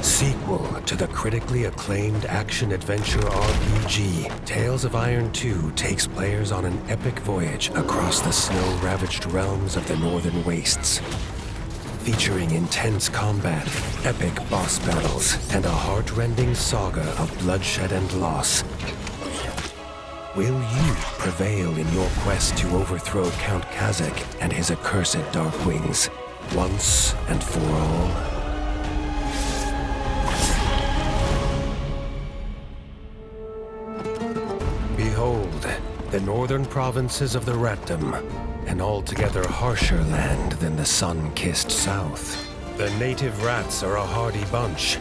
Sequel to the critically acclaimed action-adventure RPG, Tales of Iron 2 takes players on an epic voyage across the snow-ravaged realms of the Northern Wastes. Featuring intense combat, epic boss battles, and a heart-rending saga of bloodshed and loss. Will you prevail in your quest to overthrow Count Kazakh and his accursed Darkwings, once and for all? Behold, the northern provinces of the Ratdom, an altogether harsher land than the sun-kissed south. The native rats are a hardy bunch,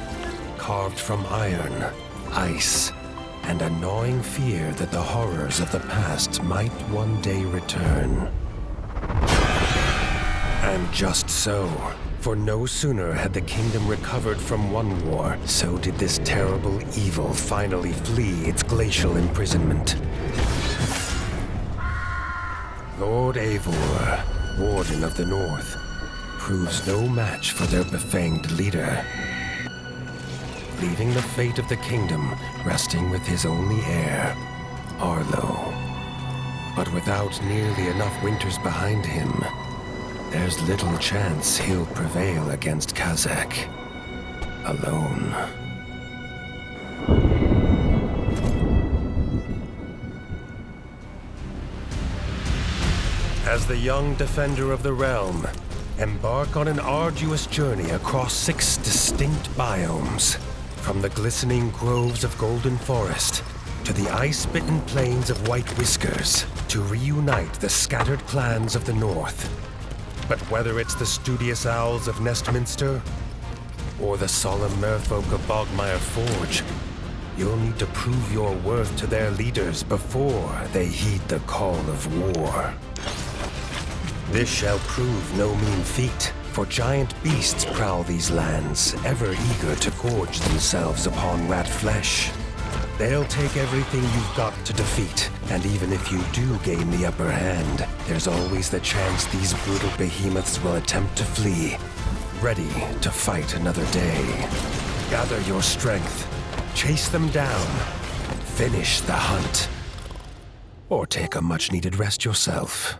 carved from iron, ice, and a gnawing fear that the horrors of the past might one day return. And just so, for no sooner had the kingdom recovered from one war, so did this terrible evil finally flee its glacial imprisonment. Lord Eivor, Warden of the North, proves no match for their befanged leader, leaving the fate of the kingdom resting with his only heir, Arlo. But without nearly enough winters behind him, there's little chance he'll prevail against Kazakh alone. As the young defender of the realm, embark on an arduous journey across 6 distinct biomes, from the glistening groves of Golden Forest to the ice-bitten plains of White Whiskers, to reunite the scattered clans of the North. But whether it's the studious owls of Nestminster or the solemn merfolk of Bogmire Forge, you'll need to prove your worth to their leaders before they heed the call of war. This shall prove no mean feat, for giant beasts prowl these lands, ever eager to gorge themselves upon rat flesh. They'll take everything you've got to defeat, and even if you do gain the upper hand, there's always the chance these brutal behemoths will attempt to flee, ready to fight another day. Gather your strength, chase them down, finish the hunt, or take a much-needed rest yourself.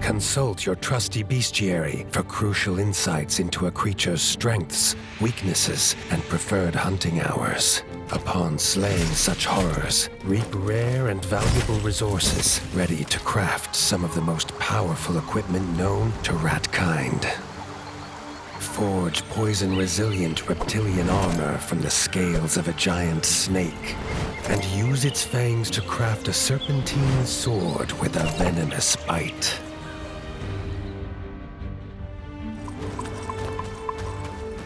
Consult your trusty bestiary for crucial insights into a creature's strengths, weaknesses, and preferred hunting hours. Upon slaying such horrors, reap rare and valuable resources, ready to craft some of the most powerful equipment known to ratkind. Forge poison-resilient reptilian armor from the scales of a giant snake, and use its fangs to craft a serpentine sword with a venomous bite.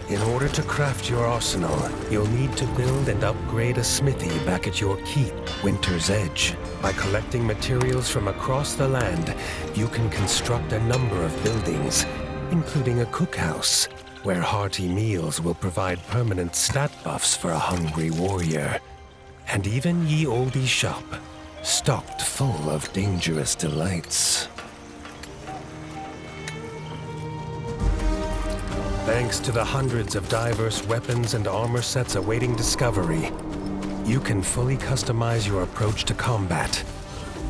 In order to craft your arsenal, you'll need to build and upgrade a smithy back at your keep, Winter's Edge. By collecting materials from across the land, you can construct a number of buildings, including a cookhouse, where hearty meals will provide permanent stat buffs for a hungry warrior. And even ye olde shop, stocked full of dangerous delights. Thanks to the hundreds of diverse weapons and armor sets awaiting discovery, you can fully customize your approach to combat.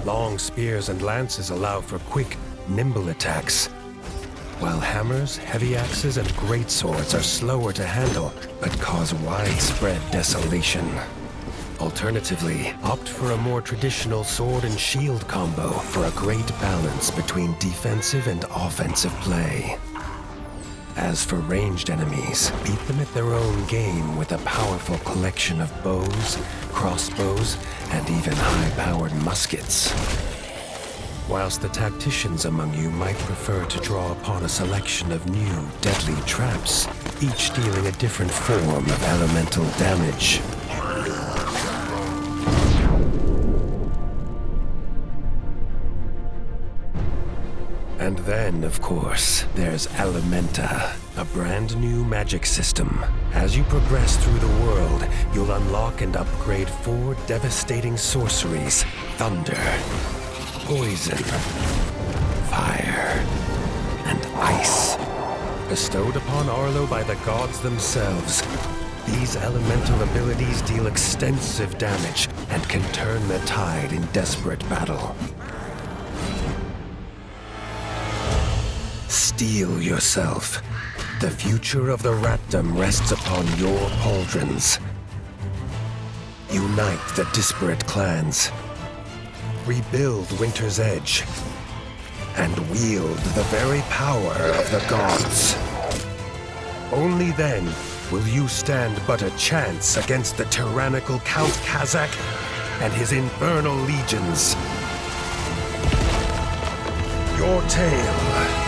Long spears and lances allow for quick, nimble attacks, while hammers, heavy axes, and greatswords are slower to handle, but cause widespread desolation. Alternatively, opt for a more traditional sword and shield combo for a great balance between defensive and offensive play. As for ranged enemies, beat them at their own game with a powerful collection of bows, crossbows, and even high-powered muskets. Whilst the tacticians among you might prefer to draw upon a selection of new, deadly traps, each dealing a different form of elemental damage. And then, of course, there's Elementa, a brand new magic system. As you progress through the world, you'll unlock and upgrade 4 devastating sorceries: thunder, poison, fire, and ice. Bestowed upon Arlo by the gods themselves, these elemental abilities deal extensive damage and can turn the tide in desperate battle. Steel yourself. The future of the ratdom rests upon your pauldrons. Unite the disparate clans. Rebuild Winter's Edge. And wield the very power of the gods. Only then will you stand but a chance against the tyrannical Count Kazakh and his infernal legions. Your tale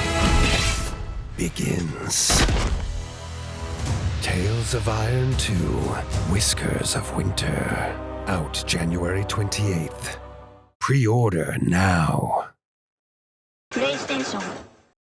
begins. Tales of Iron 2, Whiskers of Winter. Out January 28th. Pre-order now. PlayStation